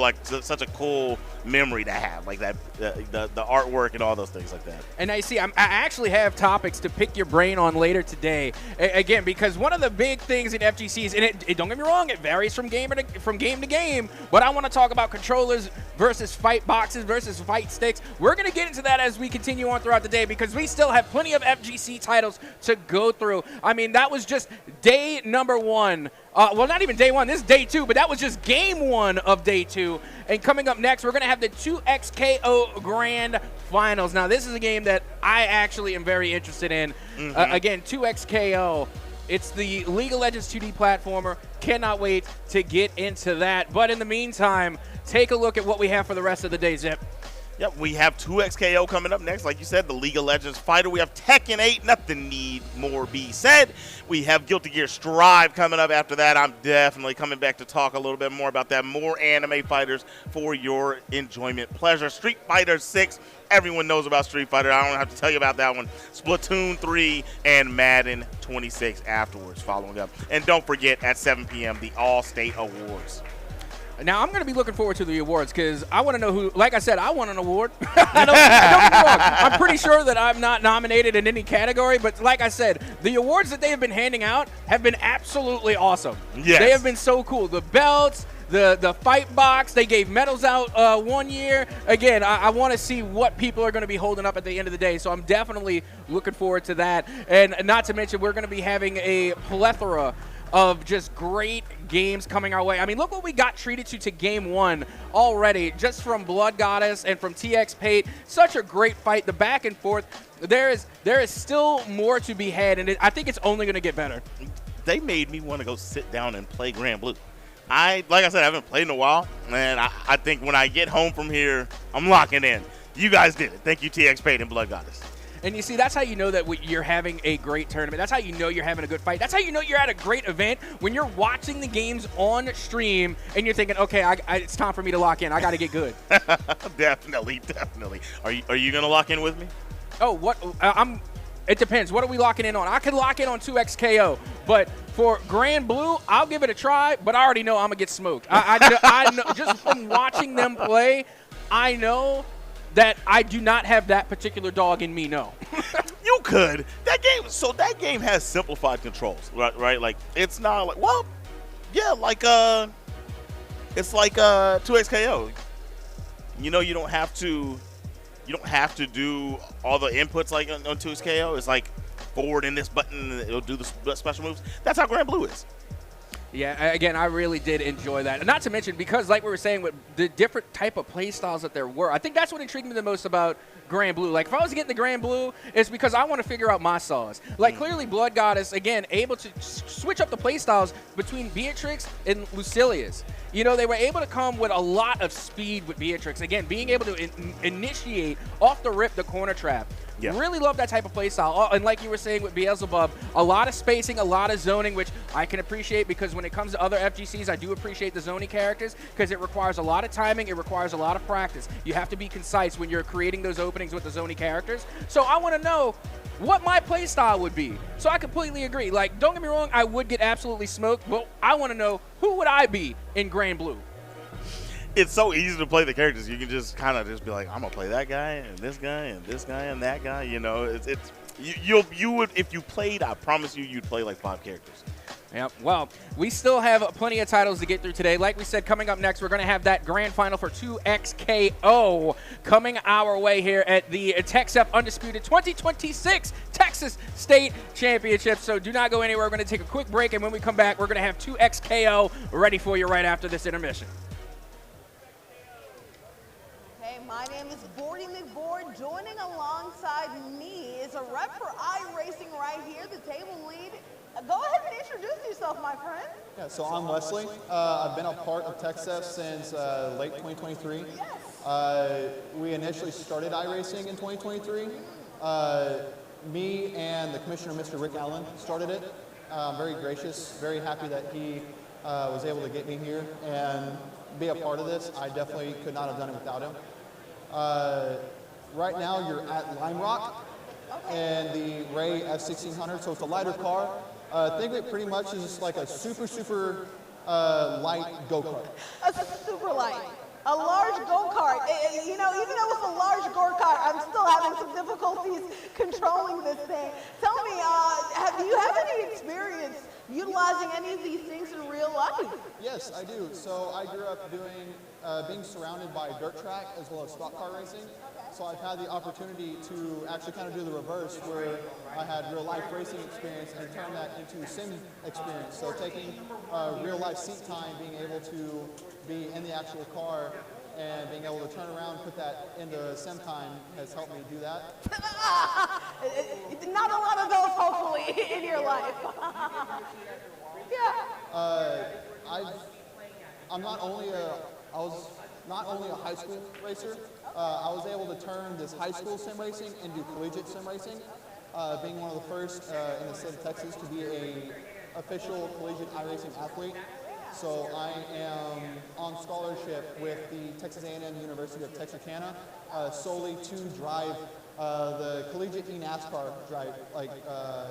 like such a cool memory to have, like that the artwork and all those things like that. And I see, I actually have topics to pick your brain on later today. Again, because one of the big things in FGCs, and it don't get me wrong, it varies from game to game, but I want to talk about controllers versus fight boxes versus fight sticks. We're going to get into that as we continue on throughout the day because we still have plenty of FGC titles to go through. I mean, that was just day number 1. Well, not even day 1. This is day 2, but that was just game 1 of day 2. And coming up next, we're going to have the 2XKO Grand Finals. Now, this is a game that I actually am very interested in. Again, 2XKO. It's the League of Legends 2D platformer. Cannot wait to get into that. But in the meantime, take a look at what we have for the rest of the day, Zip. Yep, we have 2XKO coming up next. Like you said, the League of Legends fighter. We have Tekken 8. Nothing need more be said. We have Guilty Gear Strive coming up after that. I'm definitely coming back to talk a little bit more about that. More anime fighters for your enjoyment pleasure. Street Fighter 6. Everyone knows about Street Fighter. I don't have to tell you about that one. Splatoon 3 and Madden 26 afterwards following up. And don't forget, at 7 p.m., the All-State Awards. Now, I'm going to be looking forward to the awards because I want to know who, like I said, I want an award. don't get me wrong. I'm pretty sure that I'm not nominated in any category, but like I said, the awards that they have been handing out have been absolutely awesome. Yes. They have been so cool. The belts, the fight box, they gave medals out one year. Again, I want to see what people are going to be holding up at the end of the day, so I'm definitely looking forward to that. And not to mention, we're going to be having a plethora of just great games coming our way. I mean, look what we got treated to game 1 already, just from Blood Goddess and from TX Pate. Such a great fight, the back and forth. There is still more to be had, and I think it's only going to get better. They made me want to go sit down and play Grand Blue. Like I said, I haven't played in a while, and I think when I get home from here, I'm locking in. You guys did it. Thank you, TX Pate and Blood Goddess. And you see, that's how you know that you're having a great tournament. That's how you know you're having a good fight. That's how you know you're at a great event when you're watching the games on stream and you're thinking, okay, it's time for me to lock in. I got to get good. Definitely. Are you going to lock in with me? Oh, what? It depends. What are we locking in on? I could lock in on 2XKO, but for Grand Blue, I'll give it a try, but I already know I'm going to get smoked. I know, just from watching them play, I know that I do not have that particular dog in me, no. You could. That game has simplified controls, right? Like, it's not like, well, yeah, like, it's like 2XKO. You know, you don't have to do all the inputs like on 2XKO. It's like forward in this button, and it'll do the special moves. That's how Grand Blue is. Yeah, again, I really did enjoy that. And not to mention, because like we were saying, with the different type of play styles that there were, I think that's what intrigued me the most about Grand Blue. Like, if I was getting the Grand Blue, it's because I want to figure out my saws. Like, clearly Blood Goddess, again, able to switch up the play styles between Beatrix and Lucilius. You know, they were able to come with a lot of speed with Beatrix. Again, being able to initiate off the rip the corner trap. Yeah. Really love that type of play style. And like you were saying with Beelzebub, a lot of spacing, a lot of zoning, which I can appreciate because when it comes to other FGCs, I do appreciate the zoning characters because it requires a lot of timing. It requires a lot of practice. You have to be concise when you're creating those openings with the zoning characters. So I want to know what my play style would be. So I completely agree. Like, don't get me wrong, I would get absolutely smoked, but I want to know who would I be in Grand Blue. It's so easy to play the characters. You can just kind of just be like, I'm gonna play that guy and this guy and this guy and that guy. You know, you would, if you played, I promise you'd play like 5 characters. Yep. Well, we still have plenty of titles to get through today. Like we said, coming up next, we're going to have that grand final for 2XKO coming our way here at the TechSep Undisputed 2026 Texas State Championship. So do not go anywhere. We're going to take a quick break, and when we come back, we're going to have 2XKO ready for you right after this intermission. My name is Bordy McBoard. Joining alongside me is a rep for iRacing right here, the table lead. Go ahead and introduce yourself, my friend. Yeah, so I'm Wesley. I've been a part of TechSep since late 2023. Yes. We initially started iRacing in 2023. Me and the commissioner, Mr. Rick Allen, started it. Very gracious, very happy that he was able to get me here and be a part of this. I definitely could not have done it without him. Right now you're at Lime Rock and the Ray F1600, so it's a lighter car. Think of it pretty much as like a super light go-kart. A super light. A large go-kart. You know, even though it's a large go-kart, I'm still having some difficulties controlling this thing. Tell me, do you have any experience utilizing any of these things in real life? Yes, I do. So I grew up being surrounded by dirt track as well as stock car racing. So I've had the opportunity to actually kind of do the reverse, where I had real life racing experience and turn that into sim experience. So taking real life seat time, being able to be in the actual car and being able to turn around, put that into sim time has helped me do that. Not a lot of those, hopefully, in your life. Yeah. I was not only a high school racer, I was able to turn this high school sim racing into collegiate sim racing, being one of the first in the state of Texas to be a official collegiate iRacing athlete. So I am on scholarship with the Texas A&M University of Texarkana solely to drive the collegiate eNASCAR drive, like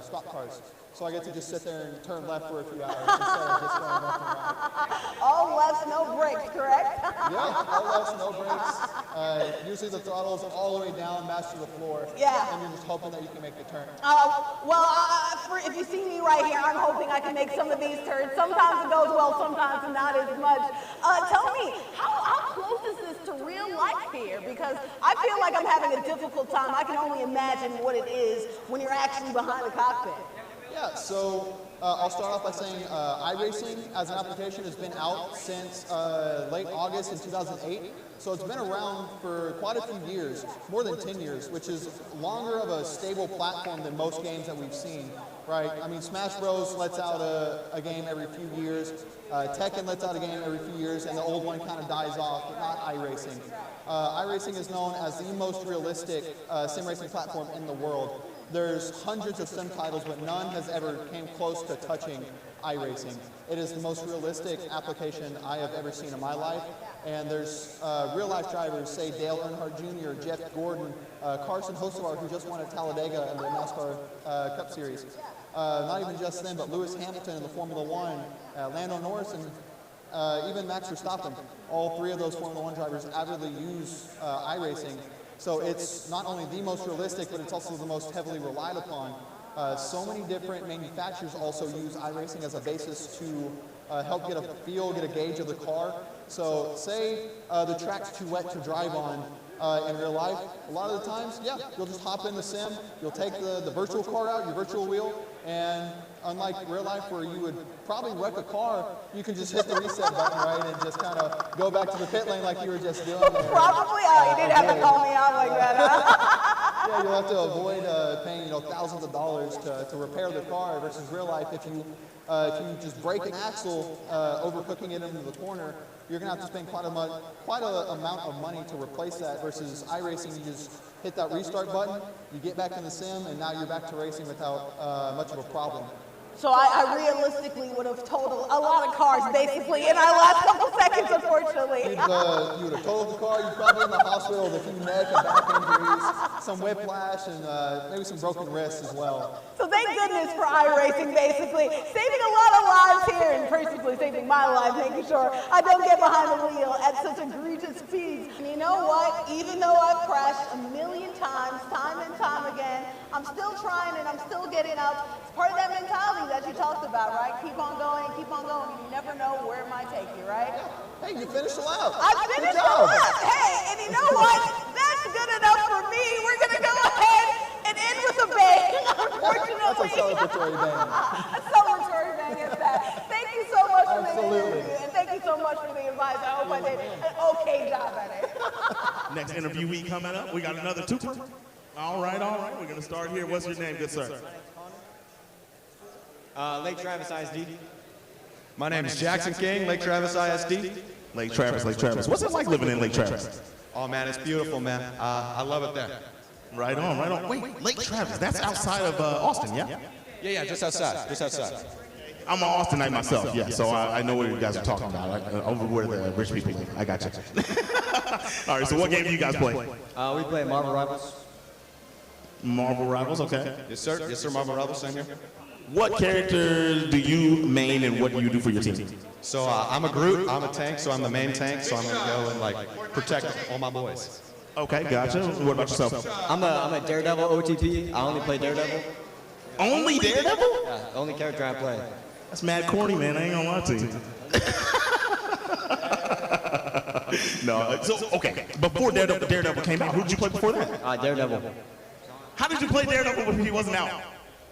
stock cars. So I get to just sit there and turn left for a few hours instead of just going left and right. All lefts, no brakes, correct? Yeah, all lefts, no brakes. Usually the throttle's all the way down, mash to the floor. Yeah. And you're just hoping that you can make the turn. If you see me right here, I'm hoping I can make some of these turns. Sometimes it goes well, sometimes not as much. Tell me, how close is this to real life here? Because I feel like I'm having a difficult time. I can only imagine what it is when you're actually behind the cockpit. Yeah, so I'll start off by saying iRacing as an application has been out since late August in 2008. So it's been around for quite a few years, more than 10 years, which is longer of a stable platform than most games that we've seen, right? I mean, Smash Bros. Lets out a game every few years. Tekken lets out a game every few years, and the old one kind of dies off, but not iRacing. iRacing is known as the most realistic sim racing platform in the world. There's hundreds of sim titles, but none has ever came close to touching iRacing. It is the most realistic application I have ever seen in my life. And there's real-life drivers, say Dale Earnhardt Jr., Jeff Gordon, Carson Hocevar, who just won at Talladega in the NASCAR Cup Series. Not even just them, but Lewis Hamilton in the Formula One, Lando Norris, and even Max Verstappen. All three of those Formula One drivers avidly use iRacing. So it's not only the most realistic, but it's also the most heavily relied upon. So many different manufacturers also use iRacing as a basis to help get a feel, get a gauge of the car. So say the track's too wet to drive on in real life. A lot of the times, yeah, you'll just hop in the sim, you'll take the virtual car out, your virtual wheel, and unlike real life where you would probably wreck a car, you can just hit the reset button, right, and just kind of go back to the pit lane like you were just doing there. Probably. You didn't have to call me out like that, huh? Yeah, you'll have to avoid paying thousands of dollars to repair the car versus real life. If you just break an axle, overcooking it into the corner, you're going to have to spend quite an amount of money to replace that versus iRacing. You just hit that restart button, you get back in the sim, and now you're back to racing without much of a problem. So I realistically would have totaled a lot of cars, basically, in our last couple seconds, unfortunately. You would have totaled the car. You'd probably be in the hospital with a few neck and back injuries, some whiplash, and maybe some broken wrists as well. So thank goodness for iRacing, basically. Saving a lot of lives here, and basically saving my life, making sure I don't get behind the wheel at such egregious speeds. And you know what? Even though I've crashed a million times, time and time again, I'm still trying and I'm still getting up. It's part of that mentality that you talked about, right? Keep on going, and you never know where it might take you, right? Hey, you finished the lap. I finished the lap. Hey, and you know what? That's good enough for me. We're going to go ahead and end with a bang, unfortunately. That's a celebratory bang. A celebratory bang is that. Thank you so much for the Absolutely. interview, and thank you so much for the advice. I hope I did an okay job at it. Next interviewee coming up, we got another twofer. All right. We're going to start here. What's your name, good sir? Lake Travis ISD. My name is Jackson King, Lake Travis ISD. Lake Travis. What's it like living in Lake Travis? Oh man, it's beautiful, man. I love it there. Right on. Wait, Lake Travis, that's outside of Austin, yeah? Yeah, just outside. I'm an Austinite myself, yeah, so I know what you guys are talking about. Over where the rich people live. I got you. All right, so what game do you guys play? We play Marvel Rivals. Marvel Rivals, okay. Yes, sir, Marvel Rivals, same here. what character do you main and what do you do for your team? So I'm a Groot, I'm a tank, so I'm the main tank, so I'm going to go and like protect all my boys. Okay, gotcha. What about yourself? I'm a Daredevil OTP. I only play Daredevil. Only Daredevil? Yeah, the only character I play. That's mad corny, man. I ain't gonna lie to you. No, so, okay. Before Daredevil came out, who did you play before that? Daredevil. How did you play Daredevil when he wasn't out?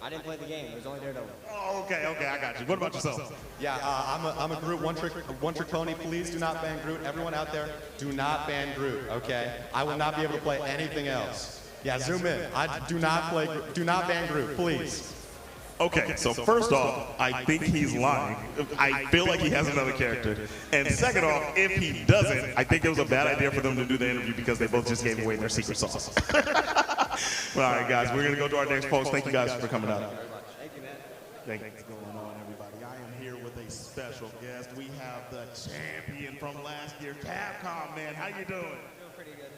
I didn't play the game. It was only Daredevil. Oh, okay, I got you. What about yourself? Yeah, I'm a Groot one trick pony. Please do not ban Groot. Everyone out there, do not ban Groot. Okay, I will not be able to play anything else. Yeah, zoom in. Do not ban Groot, please. Okay, so first off, I think he's lying. I feel like he has another character. And second off, if he doesn't, I think it was a bad idea for them to do the interview because they both just gave away their secret sauce. All right, guys, we're going to go to our next post. Thank you guys for coming out. Thank you, man. What's going on, everybody? I am here with a special guest. We have the champion from last year, Capcom, man. How you doing? Doing pretty good.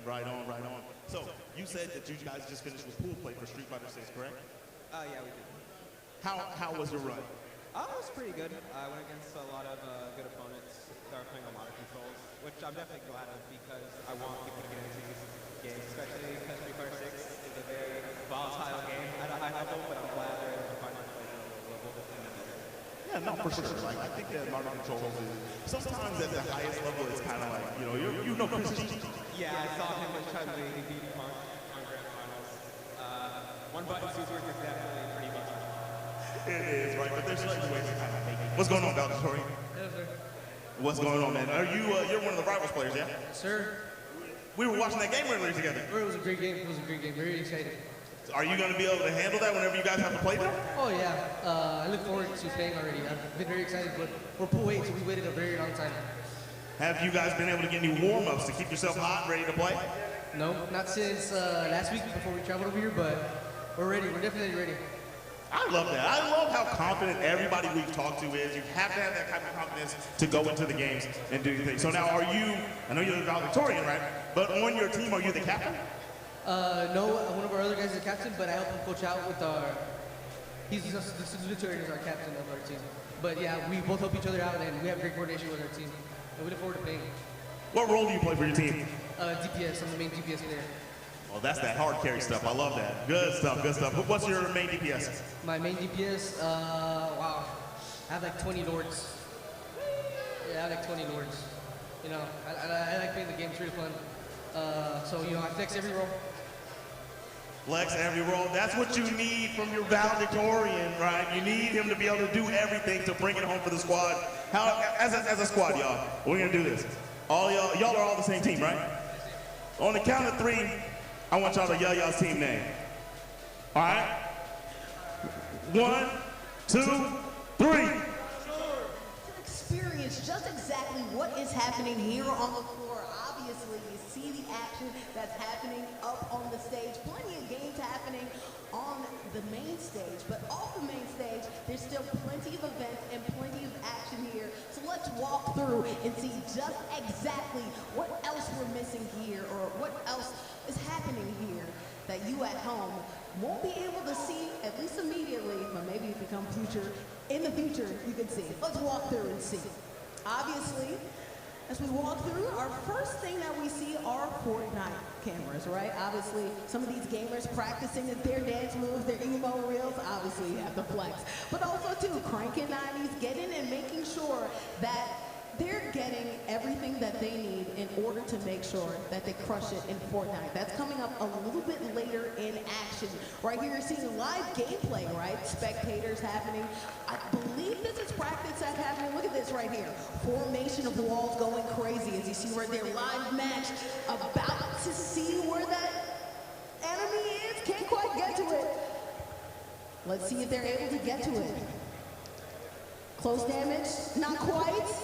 Right on, right on. So, you said that you guys just finished with pool play for Street Fighter 6, correct? Yeah, we did. How was your run? It was pretty good. I went against a lot of good opponents that are playing a lot of controls, which I'm definitely glad of because I want people to get into these games, especially because Street Fighter 6 is a very volatile game at a high level, but I'm glad they're able to find a place at a low level to play better. Yeah, no, for sure. Like, I think that Mario controls is sometimes at the highest level, it's kind of like, you know Chris G? Yeah, I saw him try to beat Punk on Grand Finals. One button super is definitely pretty much. It is, right? But there's certain ways to kind of make it. What's going on, Valditorian? Yes, sir. What's going on, man? Are you're one of the Rivals players, yeah? Sir, We were watching that game earlier together. it was a great game. It was a great game. Very excited. Are you going to be able to handle that whenever you guys have to play them? Oh, yeah. I look forward to playing already. I've been very excited, but we're pool 8, so we waited a very long time. Have you guys been able to get any warm-ups to keep yourself hot and ready to play? No, not since last week before we traveled over here, but we're ready. We're definitely ready. I love that. I love how confident everybody we've talked to is. You have to have that type of confidence to go into the games and do your thing. So now I know you're the valedictorian, right? But on your team, are you the captain? No, one of our other guys is the captain, but I help him coach out with he's the salutatorian is our captain of our team. But yeah, we both help each other out, and we have great coordination with our team. And we look forward to playing. What role do you play for your team? DPS, I'm the main DPS player. Oh, that's that hard carry stuff. I love that. Good stuff, good stuff. What's your main DPS? My main DPS, wow, I have like 20 lords. Yeah, I have like 20 lords. You know, I like playing the game, it's really fun. So, I flex every role. Flex every role. That's what you need from your valedictorian, right? You need him to be able to do everything to bring it home for the squad. As a squad, y'all, we're going to do this. All y'all are all the same team, right? On the count of 3, I want y'all to yell y'all's team name. All right? 1, 2, 3. Experience just exactly what is happening here on the floor. Obviously, you see the action that's happening up on the stage. Plenty of games happening on the main stage, but off the main stage, there's still plenty of events and plenty of action here. So let's walk through and see just exactly what else we're missing here, or what else is happening here that you at home won't be able to see, at least immediately, but maybe in the future, you can see. Let's walk through and see. Obviously, as we walk through, our first thing that we see are Fortnite cameras, right? Obviously, some of these gamers practicing their dance moves, their emo reels, obviously you have to flex. But also, too, cranking 90s, getting and making sure that they're getting everything that they need in order to make sure that they crush it in Fortnite. That's coming up a little bit later in action. Right here, you're seeing live gameplay, right? Spectators happening. I believe this is practice that's happening. Look at this right here. Formation of walls going crazy. As you see right there, live match. About to see where that enemy is. Can't quite get to it. Let's see if they're able to get to it. Close damage, not quite.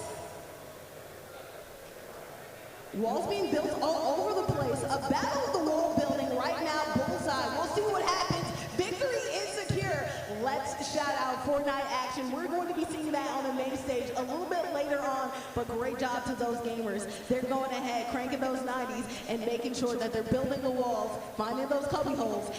Walls being built all over the place. A battle of the wall building right now, bullseye. We'll see what happens. Victory is secure. Let's shout out Fortnite action. We're going to be seeing that on the main stage a little bit later on, but great job to those gamers. They're going ahead, cranking those 90s, and making sure that they're building the walls, finding those cubby holes,